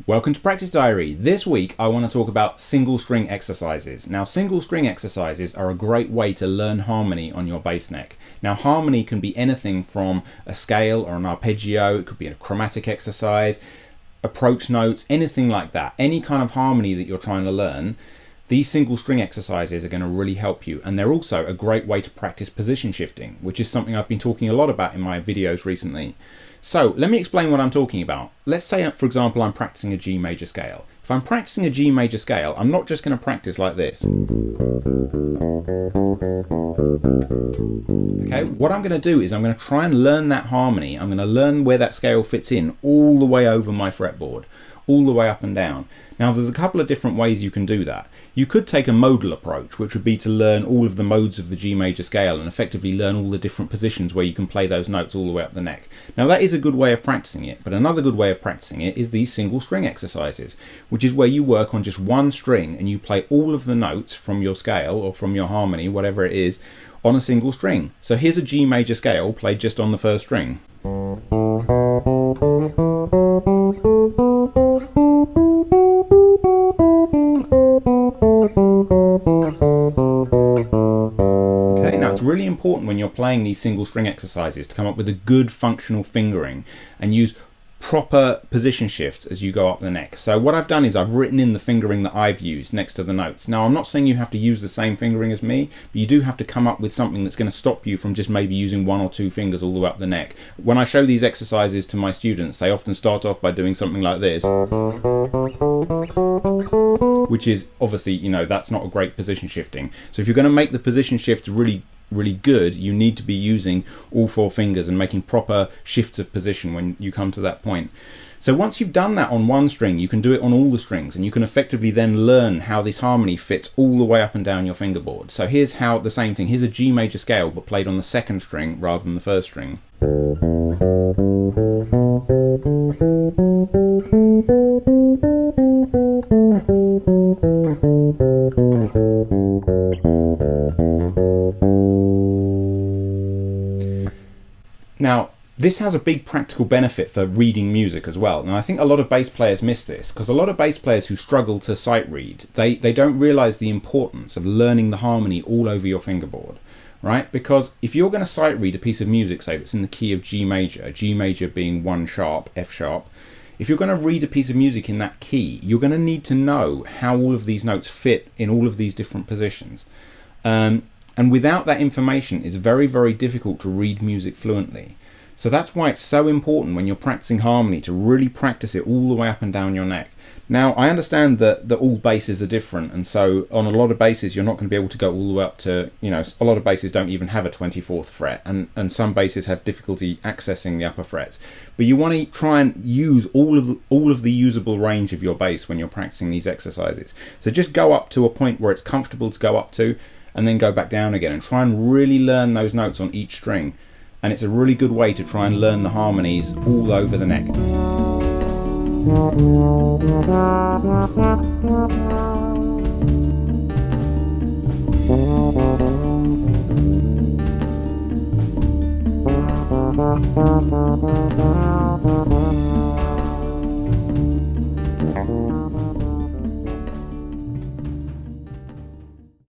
Welcome to Practice Diary. This week I want to talk about single string exercises. Now, single string exercises are a great way to learn harmony on your bass neck. Now, harmony can be anything from a scale or an arpeggio, it could be a chromatic exercise, approach notes, anything like that. Any kind of harmony that you're trying to learn, these single string exercises are going to really help you, and they're also a great way to practice position shifting, which is something I've been talking a lot about in my videos recently. So let me explain what I'm talking about. Let's say, for example, I'm practicing a G major scale. If I'm practicing a G major scale, I'm not just going to practice like this. Okay, what I'm going to do is I'm going to try and learn that harmony. I'm going to learn where that scale fits in all the way over my fretboard, all the way up and down. Now, there's a couple of different ways you can do that. You could take a modal approach, which would be to learn all of the modes of the G major scale and effectively learn all the different positions where you can play those notes all the way up the neck. Now, that is a good way of practicing it, but another good way of practicing it is these single string exercises, which is where you work on just one string and you play all of the notes from your scale or from your harmony, whatever it is, on a single string. So here's a G major scale played just on the first string. Okay, now it's really important when you're playing these single string exercises to come up with a good functional fingering and use proper position shifts as you go up the neck. So what I've done is I've written in the fingering that I've used next to the notes. Now, I'm not saying you have to use the same fingering as me, but you do have to come up with something that's going to stop you from just maybe using one or two fingers all the way up the neck. When I show these exercises to my students, they often start off by doing something like this, which is obviously, you know, that's not a great position shifting. So if you're going to make the position shifts really good, you need to be using all four fingers and making proper shifts of position when you come to that point. So once you've done that on one string, you can do it on all the strings, and you can effectively then learn how this harmony fits all the way up and down your fingerboard. So here's how the same thing, here's a G major scale but played on the second string rather than the first string. Now, this has a big practical benefit for reading music as well. And I think a lot of bass players miss this, because a lot of bass players who struggle to sight read, they don't realize the importance of learning the harmony all over your fingerboard, right? Because if you're going to sight read a piece of music, say that's in the key of G major being 1 sharp, F sharp, if you're going to read a piece of music in that key, you're going to need to know how all of these notes fit in all of these different positions. And without that information, it's very, very difficult to read music fluently. So that's why it's so important when you're practicing harmony to really practice it all the way up and down your neck. Now, I understand that all basses are different, and so on a lot of basses you're not going to be able to go all the way up to, you know, a lot of basses don't even have a 24th fret, and some basses have difficulty accessing the upper frets. But you want to try and use all of the usable range of your bass when you're practicing these exercises. So just go up to a point where it's comfortable to go up to, and then go back down again, and try and really learn those notes on each string. And it's a really good way to try and learn the harmonies all over the neck.